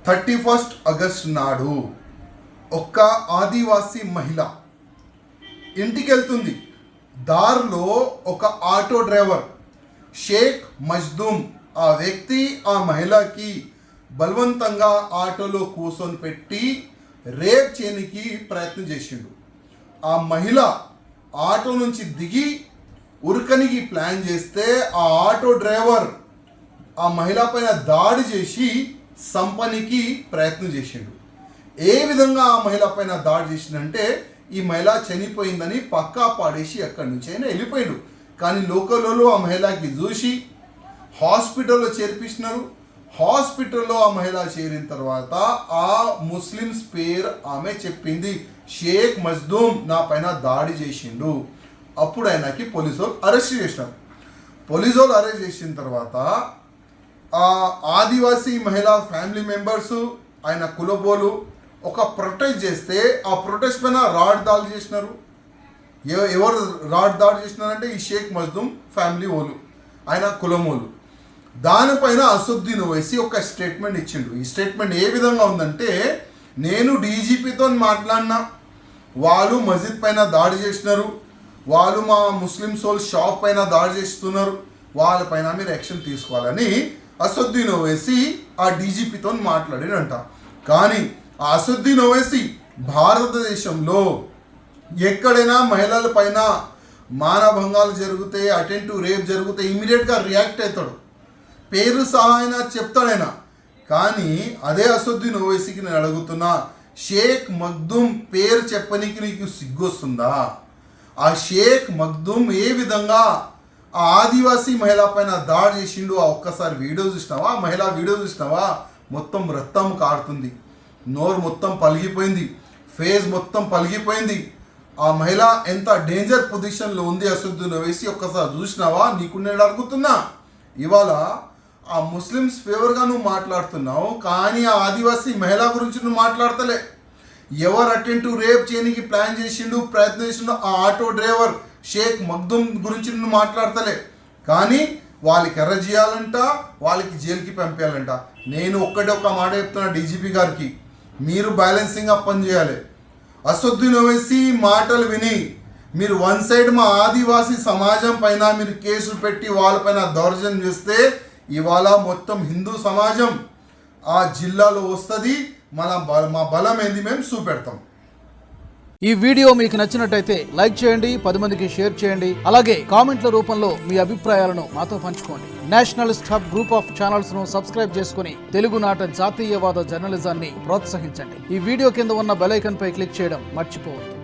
31 August నాడు ఒక్క ఆదివాసీ మహిళ ఇంటికి వెళ్తుంది. దారిలో ఒక ఆటో డ్రైవర్ షేక్ మజ్దూమ్ ఆ వ్యక్తి ఆ మహిళకి బలవంతంగా ఆటోలో కూర్చొని పెట్టి రేప్ చేయడానికి ప్రయత్నం చేసిండు. ఆ మహిళ ఆటో నుంచి దిగి ఉరకనికి ప్లాన్ చేస్తే ఆ ఆటో డ్రైవర్ ఆ మహిళ పైన దాడి చేసి సంపనికి ప్రయత్నం చేసిండు. ఏ విధంగా ఆ మహిళ పైన దాడి చేసిందంటే ఈ మహిళ చనిపోయిందని పక్కా పాడేసి అక్కడి నుంచి అయినా వెళ్ళిపోయాడు. కానీ లోకల్లో ఆ మహిళకి చూసి హాస్పిటల్లో చేర్పించినారు. హాస్పిటల్లో ఆ మహిళ చేరిన తర్వాత ఆ ముస్లిమ్స్ పేరు ఆమె చెప్పింది, షేక్ మజ్దూమ్ నా పైన దాడి చేసిండు. అప్పుడు ఆయనకి పోలీసు వాళ్ళు అరెస్ట్ చేసినారు. పోలీసు వాళ్ళు అరెస్ట్ చేసిన తర్వాత ఆ ఆదివాసీ మహిళా ఫ్యామిలీ మెంబర్సు ఆయన కులబోలు ఒక ప్రొటెస్ట్ చేస్తే ఆ ప్రొటెస్ట్ పైన రాడ్ దాడి చేసినారు. ఎవరు రాడ్ దాడి చేసినారంటే ఈ షేక్ మజ్దూమ్ ఫ్యామిలీ వాళ్ళు, ఆయన కులమోలు. దానిపైన అసదుద్దీన్ ఓవైసీ ఒక స్టేట్మెంట్ ఇచ్చిండు. ఈ స్టేట్మెంట్ ఏ విధంగా ఉందంటే, నేను డీజీపీతో మాట్లాడినా, వాళ్ళు మస్జిద్ పైన దాడి చేసినారు, వాళ్ళు మా ముస్లిం సోల్ షాప్ పైన దాడి చేస్తున్నారు, వాళ్ళపైన మీరు యాక్షన్ తీసుకోవాలని అసదుద్దీన్ ఓవైసీ ఆ డీజీపీతో మాట్లాడినంట. కానీ ఆ అసదుద్దీన్ ఓవైసీ భారతదేశంలో ఎక్కడైనా మహిళల పైన మానభంగాలు జరిగితే, అటెంప్ట్ రేప్ జరిగితే ఇమీడియట్గా రియాక్ట్ అవుతాడు, పేరు సహాయన చెప్తాడైనా. కానీ అదే అసదుద్దీన్ ఓవైసీకి నేను అడుగుతున్నా, షేక్ మగ్దూమ్ పేరు చెప్పనీకి నీకు సిగ్గొస్తుందా? ఆ షేక్ మగ్దూమ్ ఏ విధంగా ఆ ఆదివాసీ మహిళ పైన దాడి చేసిండు ఆ ఒక్కసారి వీడియో చూసినావా? ఆ మహిళ వీడియో చూసినావా? మొత్తం రక్తం కారుతుంది, నోరు మొత్తం పలిగిపోయింది, ఫేస్ మొత్తం పలిగిపోయింది. ఆ మహిళ ఎంత డేంజర్ పొజిషన్లో ఉంది అసదుద్దీన్ ఓవైసీ ఒక్కసారి చూసినావా? నీకు నేను అడుగుతున్నా. ఇవాళ ఆ ముస్లిమ్స్ ఫేవర్గా నువ్వు మాట్లాడుతున్నావు, కానీ ఆ ఆదివాసీ మహిళ గురించి నువ్వు మాట్లాడతలే. ఎవరు అటెంప్ట్ రేప్ చేయడానికి ప్లాన్ చేసిండు, ప్రయత్నం చేసిండు ఆ ఆటో డ్రైవర్ షేక్ మగ్దూమ్ గురించి నువ్వు మాట్లాడతలే. కానీ వాళ్ళకి అరెస్ట్ చేయాలంట, వాళ్ళకి జైలుకి పంపించాలంట. నేను ఒక్క మాట చెప్తున్నా డీజీపీ గారికి, మీరు బ్యాలెన్సింగ్గా పనిచేయాలి. అసదుద్దీన్ ఓవైసీ మాటలు విని మీరు వన్ సైడ్ మా ఆదివాసీ సమాజం పైన మీరు కేసులు పెట్టి వాళ్ళపైన దౌర్జన్యం చేస్తే ఇవాళ మొత్తం హిందూ సమాజం ఆ జిల్లాలో వస్తుంది. మా బలం ఏంది మేము చూపెడతాం. ఈ వీడియో మీకు నచ్చినట్టయితే లైక్ చేయండి, 10 మందికి షేర్ చేయండి. అలాగే కామెంట్ల రూపంలో మీ అభిప్రాయాలను మాతో పంచుకోండి. Nationalist hub group of channels ను సబ్స్క్రైబ్ చేసుకుని తెలుగునాట జాతీయవాద జర్నలిజాన్ని ప్రోత్సహించండి. ఈ వీడియో కింద ఉన్న బెల్ ఐకాన్ పై క్లిక్ చేయడం మర్చిపోవద్దు.